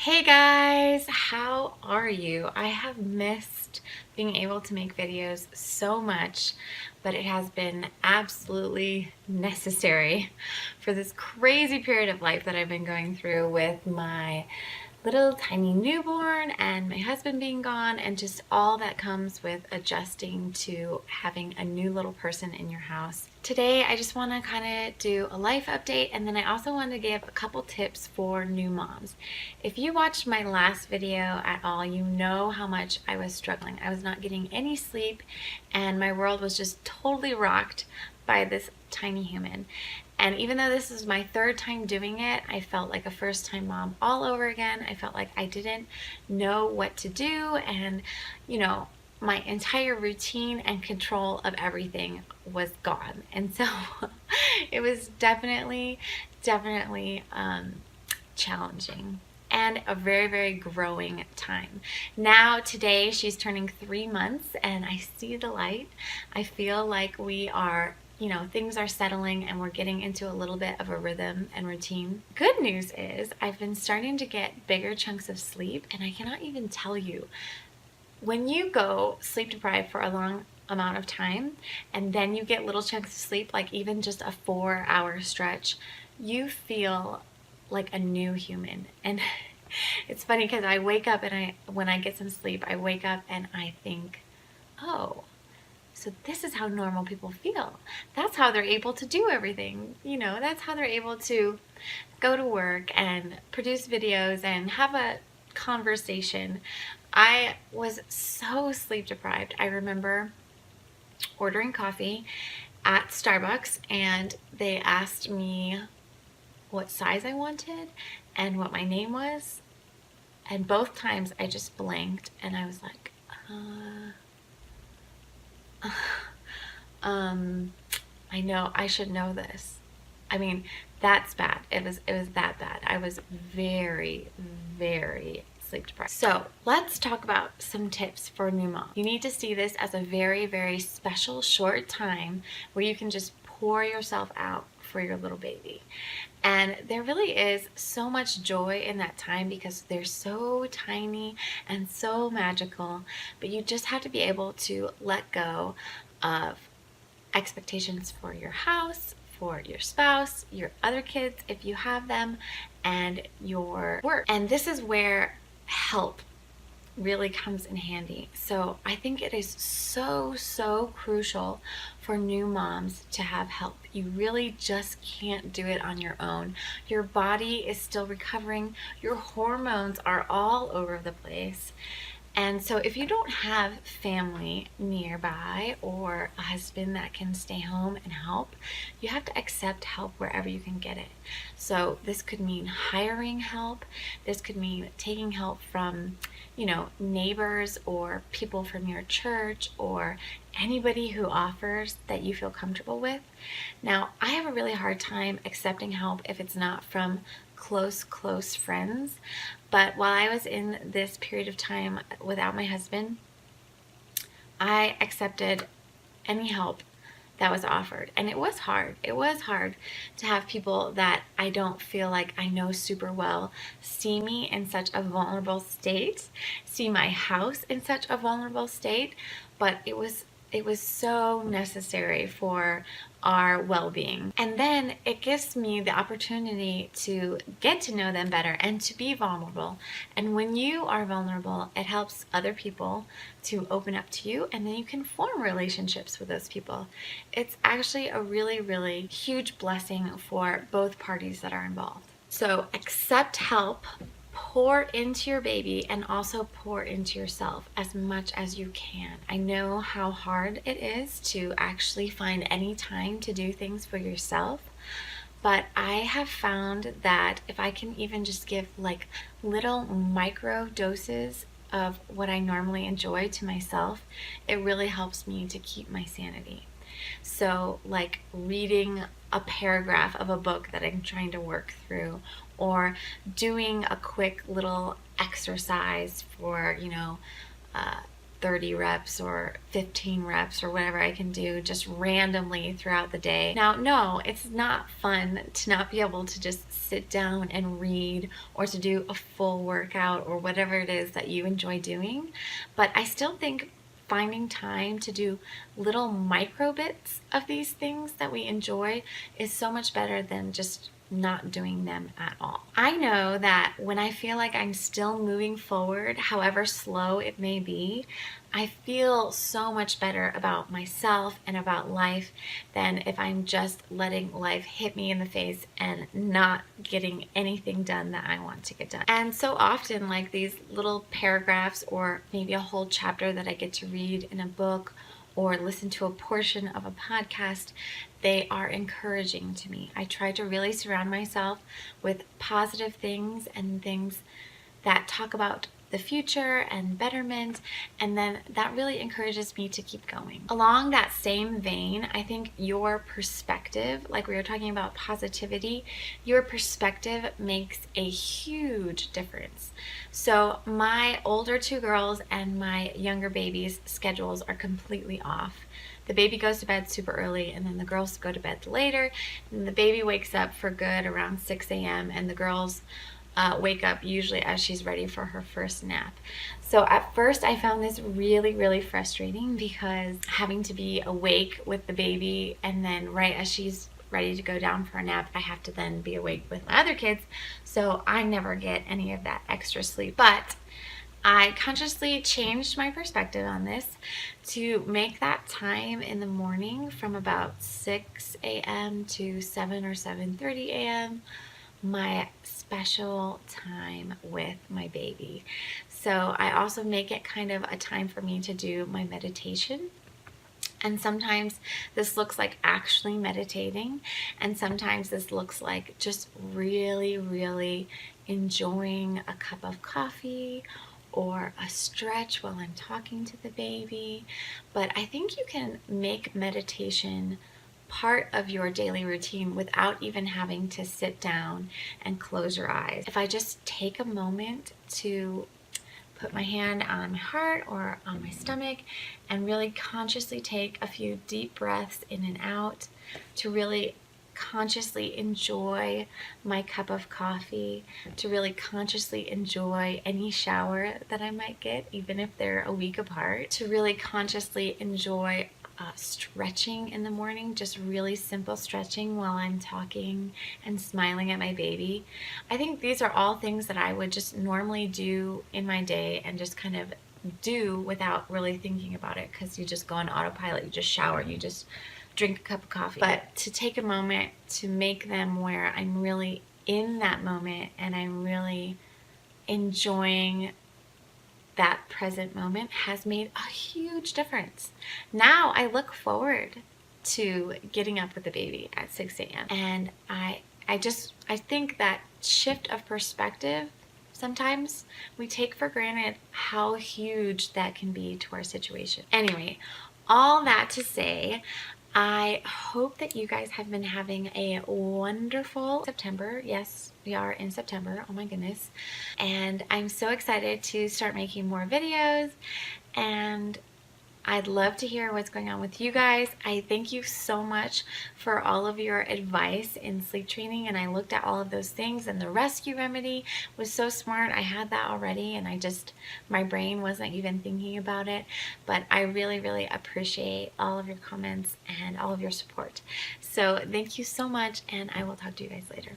Hey guys, how are you? I have missed being able to make videos so much, but it has been absolutely necessary for this crazy period of life that I've been going through with my little tiny newborn and my husband being gone and just all that comes with adjusting to having a new little person in your house. Today I just want to kind of do a life update, and then I also want to give a couple tips for new moms. If you watched my last video at all, you know how much I was struggling. I was not getting any sleep and my world was just totally rocked by this tiny human. And even though this is my third time doing it, I felt like a first-time mom all over again. I felt like I didn't know what to do, and my entire routine and control of everything was gone. And so it was definitely challenging and a very growing time. Now today she's turning 3 months and I see the light. I feel like we are, things are settling and we're getting into a little bit of a rhythm and routine. Good news is I've been starting to get bigger chunks of sleep, and I cannot even tell you, when you go sleep deprived for a long amount of time and then you get little chunks of sleep, like even just a 4-hour stretch, you feel like a new human. And it's funny because I wake up and when I get some sleep, I wake up and I think, oh, so this is how normal people feel. That's how they're able to do everything. That's how they're able to go to work and produce videos and have a conversation. I was so sleep deprived. I remember ordering coffee at Starbucks and they asked me what size I wanted and what my name was. And both times I just blanked and I was like, I know I should know this. I mean, that's bad. It was that bad. I was very sleep deprived. So let's talk about some tips for new mom. You need to see this as a very special short time where you can just pour yourself out for your little baby. And there really is so much joy in that time because they're so tiny and so magical, but you just have to be able to let go of expectations for your house, for your spouse, your other kids if you have them, and your work. And this is where help really comes in handy. So I think it is so crucial for new moms to have help. You really just can't do it on your own. Your body is still recovering. Your hormones are all over the place. And so if you don't have family nearby or a husband that can stay home and help, you have to accept help wherever you can get it. So this could mean hiring help. This could mean taking help from, neighbors or people from your church or anybody who offers that you feel comfortable with. Now, I have a really hard time accepting help if it's not from close friends. But while I was in this period of time without my husband, I accepted any help that was offered. And it was hard. It was hard to have people that I don't feel like I know super well see me in such a vulnerable state, see my house in such a vulnerable state, but it was so necessary for our well-being. And then it gives me the opportunity to get to know them better and to be vulnerable. And when you are vulnerable, it helps other people to open up to you, and then you can form relationships with those people. It's actually a really huge blessing for both parties that are involved. So accept help. Pour into your baby and also pour into yourself as much as you can. I know how hard it is to actually find any time to do things for yourself, but I have found that if I can even just give like little micro doses of what I normally enjoy to myself, it really helps me to keep my sanity. So like reading a paragraph of a book that I'm trying to work through, or doing a quick little exercise for 30 reps or 15 reps or whatever I can do just randomly throughout the day. Now, no, it's not fun to not be able to just sit down and read or to do a full workout or whatever it is that you enjoy doing, but I still think finding time to do little micro bits of these things that we enjoy is so much better than just not doing them at all. I know that when I feel like I'm still moving forward, however slow it may be, I feel so much better about myself and about life than if I'm just letting life hit me in the face and not getting anything done that I want to get done. And so often, like these little paragraphs or maybe a whole chapter that I get to read in a book or listen to a portion of a podcast, they are encouraging to me. I try to really surround myself with positive things and things that talk about the future and betterment, and then that really encourages me to keep going. Along that same vein, I think your perspective, like we were talking about positivity, your perspective makes a huge difference. So my older two girls and my younger baby's schedules are completely off. The baby goes to bed super early, and then the girls go to bed later, and the baby wakes up for good around 6 a.m. and the girls wake up usually as she's ready for her first nap. So at first I found this really, really frustrating because having to be awake with the baby and then right as she's ready to go down for a nap, I have to then be awake with my other kids. So I never get any of that extra sleep. But I consciously changed my perspective on this to make that time in the morning from about 6 a.m. to 7 or 7:30 a.m. my special time with my baby. So I also make it kind of a time for me to do my meditation. And sometimes this looks like actually meditating, and sometimes this looks like just really, really enjoying a cup of coffee or a stretch while I'm talking to the baby. But I think you can make meditation part of your daily routine without even having to sit down and close your eyes. If I just take a moment to put my hand on my heart or on my stomach and really consciously take a few deep breaths in and out, to really consciously enjoy my cup of coffee, to really consciously enjoy any shower that I might get, even if they're a week apart, to really consciously enjoy stretching in the morning, just really simple stretching while I'm talking and smiling at my baby. I think these are all things that I would just normally do in my day and just kind of do without really thinking about it, because you just go on autopilot, you just shower, you just drink a cup of coffee. But to take a moment to make them where I'm really in that moment and I'm really enjoying that present moment has made a huge difference. Now I look forward to getting up with the baby at 6 a.m. And I think that shift of perspective, sometimes we take for granted how huge that can be to our situation. Anyway, all that to say, I hope that you guys have been having a wonderful September. Yes, we are in September. Oh my goodness. And I'm so excited to start making more videos, and I'd love to hear what's going on with you guys. I thank you so much for all of your advice in sleep training, and I looked at all of those things, and the rescue remedy was so smart. I had that already, and my brain wasn't even thinking about it, but I really, really appreciate all of your comments and all of your support. So thank you so much, and I will talk to you guys later.